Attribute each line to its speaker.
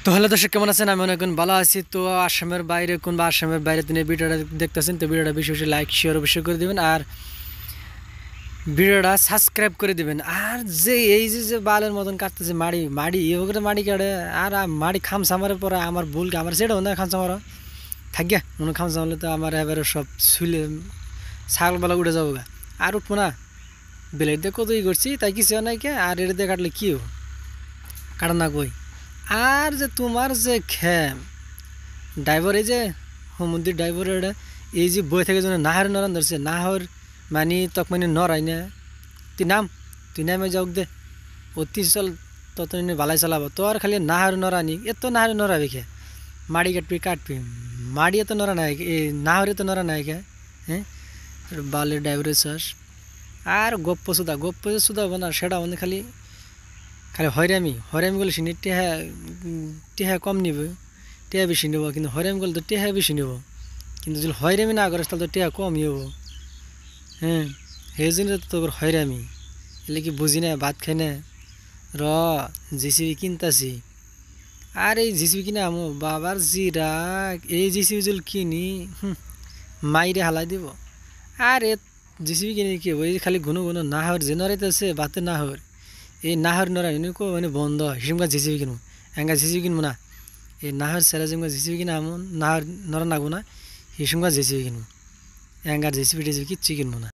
Speaker 1: তো হ্যালো দর্শক, কেমন আছেন? আমি অনেক ভালো আছি। তো আসামের বাইরে বা আসামের বাইরে তিনি ভিডিওটা দেখতেছেন, তো ভিডিওটা বেশি বেশি লাইক শেয়ার অবশ্যই করে দেবেন আর ভিডিওটা সাবস্ক্রাইব করে দিবেন। আর যে এই যে যে বালের মতন কাটতেছে মাড়ি মাড়ি ওগুলো মাড়ি কাটে আর মাড়ি খামসামারের পরে আমার ভুল আমার সেটাও না খামসামারা থাকিয়া মনে খামসামারলে তো আমার এবারে সব শুলে ছাগলবেলা উঠে যাবো গা আর উঠবো না। বেলেট দিয়ে কতই করছি তাই কিছু নাই কে, আর এটা দিয়ে কাটলে কি কাটা না কই। আর যে তোমার যে খ্যাম ড্রাইভার, এই যে সমুদ্রের ড্রাইভারের এই যে বই থেকে যেন নাহার নরান ধরছে নাহর মানে তক মানে নরাই না। তুই নামে যাওক দে অতি চল তত ভালাই চালাবো তো আর খালি নাহার নরানি এত নাহার নরাবি খে মাড়ি কাটবি মাড়ি এত নরা নাই এই নাহর এত নরা নাই খে। হ্যাঁ, বালের ড্রাইভারের চাষ আর গপ্প সুদা হবো না সেটা মানে খালি খালি হয়রামি করলে সিনি টেহা কম নিবে, টেহা বেশি নেব। কিন্তু হয়রামি করলে তো টেহা বেশি নেব, কিন্তু যদি হয়রামি না করে তাহলে তো টেহা কমই হবো। হ্যাঁ, সেই জন্য তো তোর হয়রামি এলে কি বুঝি না, ভাত খাই না র জিসিবি কিনতাছি। আর এই জিসিবি কিনে আমো বাবার জিরা এই জিসিবি যদি কিনি মাইরে হালাই দিব। আর এ জিসিবি কিনে কি ওই খালি ঘন নাহর জেনারেটার বাতে নাহর এই নাহর নরা কো মানে বন্ধ হিসেমকা জিসিবি কিনবো, এঙ্গা জিসিবি কিনবো না। এই নাহর সেরা যেমন জিসিবি কিনা এমন নাহর নরা নাগবো না, হিসেমকা জিসিবি কিনবো, এঙ্গার জিসিবি টিসিবি কিচ্ছু কিনবো না।